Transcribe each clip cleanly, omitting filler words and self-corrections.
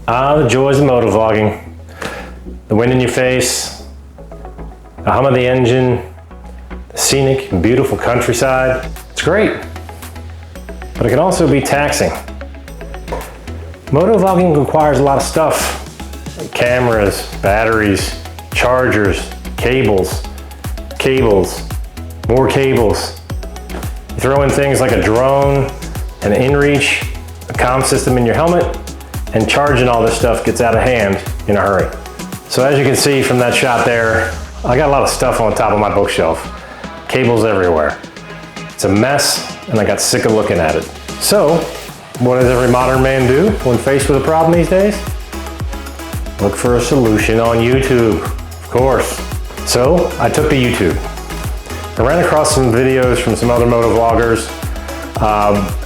The joys of motovlogging. The wind in your face, the hum of the engine, the scenic and beautiful countryside. It's great, but it can also be taxing. Motovlogging requires a lot of stuff, like cameras, batteries, chargers, cables, more cables. You throw in things like a drone, an inReach, a comm system in your helmet, and charging all this stuff gets out of hand in a hurry. So as you can see from that shot there, I got a lot of stuff on top of my bookshelf. Cables everywhere. It's a mess, and I got sick of looking at it. So, what does every modern man do when faced with a problem these days? Look for a solution on YouTube, of course. So, I took to YouTube. I ran across some videos from some other motovloggers,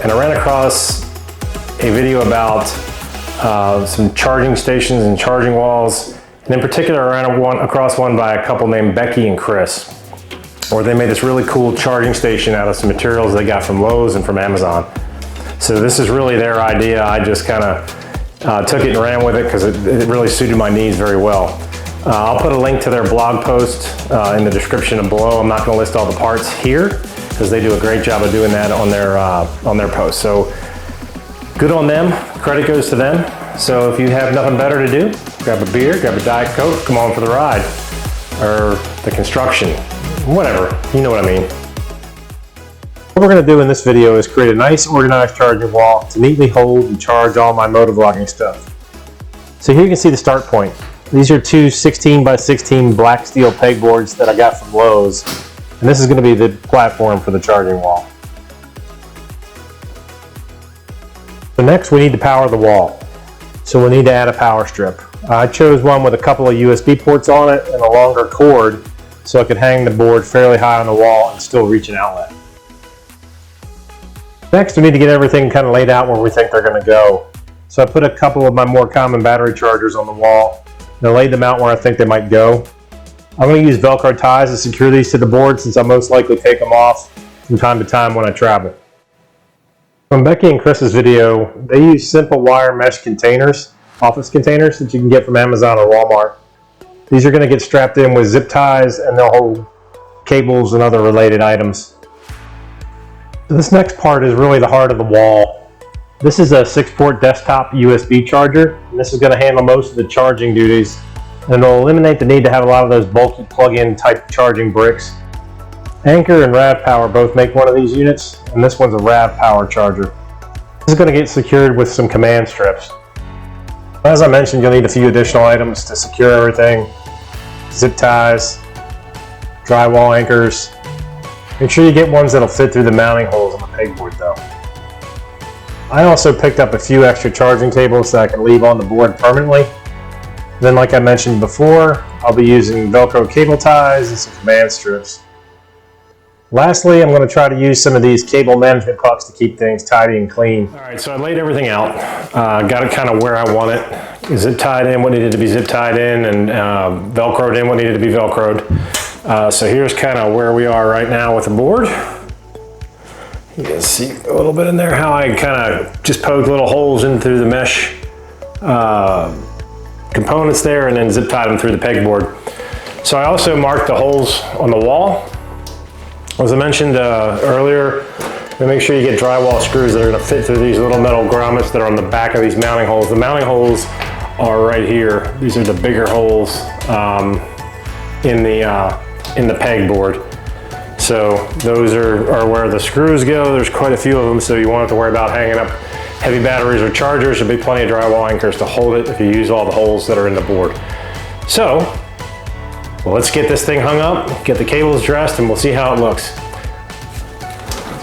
and I ran across a video about some charging stations and charging walls. And in particular, I ran across one by a couple named Becky and Chris, where they made this really cool charging station out of some materials they got from Lowe's and from Amazon. So this is really their idea. I just kind of took it and ran with it because it really suited my needs very well. I'll put a link to their blog post in the description below. I'm not going to list all the parts here because they do a great job of doing that on their post. So good on them. Credit goes to them. So if you have nothing better to do, grab a beer, grab a Diet Coke, come on for the ride, or the construction, whatever. You know what I mean. What we're going to do in this video is create a nice organized charging wall to neatly hold and charge all my motovlogging stuff. So here you can see the start point. These are two 16 by 16 black steel pegboards that I got from Lowe's, and this is going to be the platform for the charging wall. So next we need to power the wall. So we'll need to add a power strip. I chose one with a couple of USB ports on it and a longer cord so I could hang the board fairly high on the wall and still reach an outlet. Next we need to get everything kind of laid out where we think they're going to go. So I put a couple of my more common battery chargers on the wall and I laid them out where I think they might go. I'm going to use Velcro ties to secure these to the board since I'll most likely take them off from time to time when I travel. From Becky and Chris's video, they use simple wire mesh containers, office containers that you can get from Amazon or Walmart. These are going to get strapped in with zip ties and they'll hold cables and other related items. So this next part is really the heart of the wall. This is a 6-port desktop USB charger, and this is going to handle most of the charging duties, and it'll eliminate the need to have a lot of those bulky plug-in type charging bricks. Anker and RAV Power both make one of these units, and this one's a RAV Power charger. This is going to get secured with some command strips. As I mentioned, you'll need a few additional items to secure everything. Zip ties, drywall anchors. Make sure you get ones that'll fit through the mounting holes on the pegboard though. I also picked up a few extra charging cables that I can leave on the board permanently. Then like I mentioned before, I'll be using Velcro cable ties and some command strips. Lastly, I'm going to try to use some of these cable management pucks to keep things tidy and clean. All right, so I laid everything out. Got it kind of where I want it. Zip tied in what needed to be zip tied in and Velcroed in what needed to be Velcroed. So here's kind of where we are right now with the board. You can see a little bit in there how I kind of just poked little holes in through the mesh components there and then zip tied them through the pegboard. So I also marked the holes on the wall. As I mentioned earlier, make sure you get drywall screws that are going to fit through these little metal grommets that are on the back of these mounting holes. The mounting holes are right here. These are the bigger holes in the pegboard. So those are where the screws go. There's quite a few of them, so you won't have to worry about hanging up heavy batteries or chargers. There'll be plenty of drywall anchors to hold it if you use all the holes that are in the board. So well, let's get this thing hung up, get the cables dressed, and we'll see how it looks.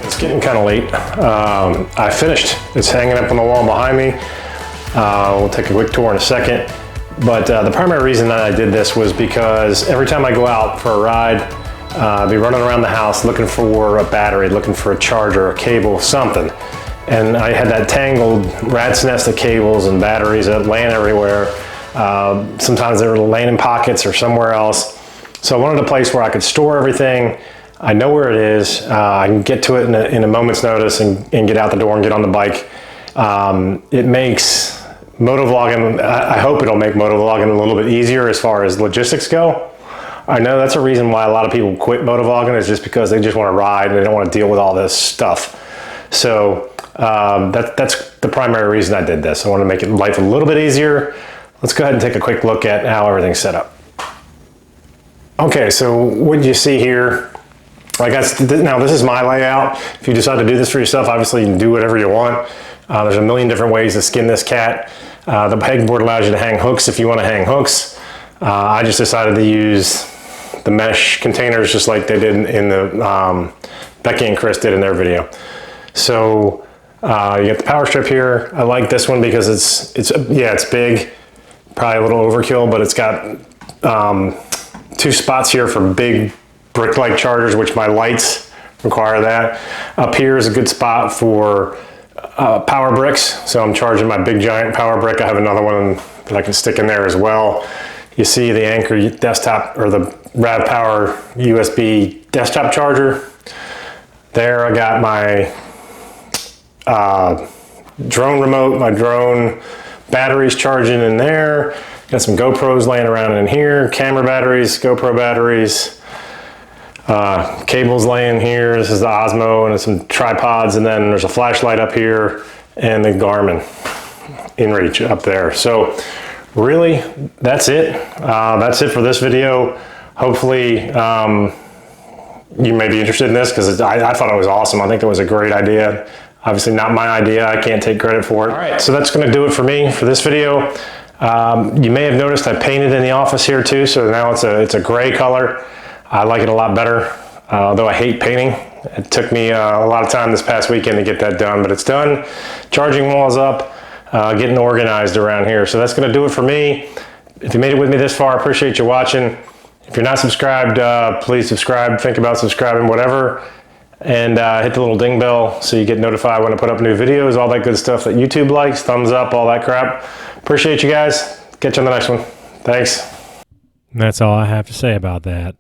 It's getting kind of late. I finished. It's hanging up on the wall behind me. We'll take a quick tour in a second. But the primary reason that I did this was because every time I go out for a ride, I'll be running around the house looking for a battery, looking for a charger, a cable, something. And I had that tangled rat's nest of cables and batteries that laying everywhere. Sometimes they were laying in pockets or somewhere else. So I wanted a place where I could store everything. I know where it is. I can get to it in a moment's notice and get out the door and get on the bike. It makes motovlogging, I hope it'll make motovlogging a little bit easier as far as logistics go. I know that's a reason why a lot of people quit motovlogging, is just because they just want to ride and they don't want to deal with all this stuff. So that's the primary reason I did this. I want to make life a little bit easier. Let's go ahead and take a quick look at how everything's set up. Okay, so what you see here, now this is my layout. If you decide to do this for yourself, obviously you can do whatever you want. There's a million different ways to skin this cat. The pegboard allows you to hang hooks if you want to hang hooks. I just decided to use the mesh containers just like they did in the, Becky and Chris did in their video. So you get the power strip here. I like this one because it's big, probably a little overkill, but it's got 2 spots here for big brick-like chargers, which my lights require that. Up here is a good spot for power bricks. So I'm charging my big giant power brick. I have another one that I can stick in there as well. You see the Anker desktop, or the Rav Power USB desktop charger. There I got my drone remote, my drone batteries charging in there. Got some GoPros laying around in here, camera batteries, GoPro batteries, cables laying here. This is the Osmo, and some tripods, and then there's a flashlight up here and the Garmin InReach up there. So really, that's it. That's it for this video. Hopefully you may be interested in this, because I thought it was awesome. I think it was a great idea. Obviously not my idea. I can't take credit for it. All right, so that's gonna do it for me for this video. You may have noticed I painted in the office here too, so now it's a gray color. I like it a lot better, although I hate painting. It took me a lot of time this past weekend to get that done, but it's done. Charging wall's up, getting organized around here. So that's gonna do it for me. If you made it with me this far, I appreciate you watching. If you're not subscribed, please subscribe, think about subscribing, whatever. And hit the little ding bell so you get notified when I put up new videos, all that good stuff that YouTube likes, thumbs up, all that crap. Appreciate you guys. Catch you on the next one. Thanks. That's all I have to say about that.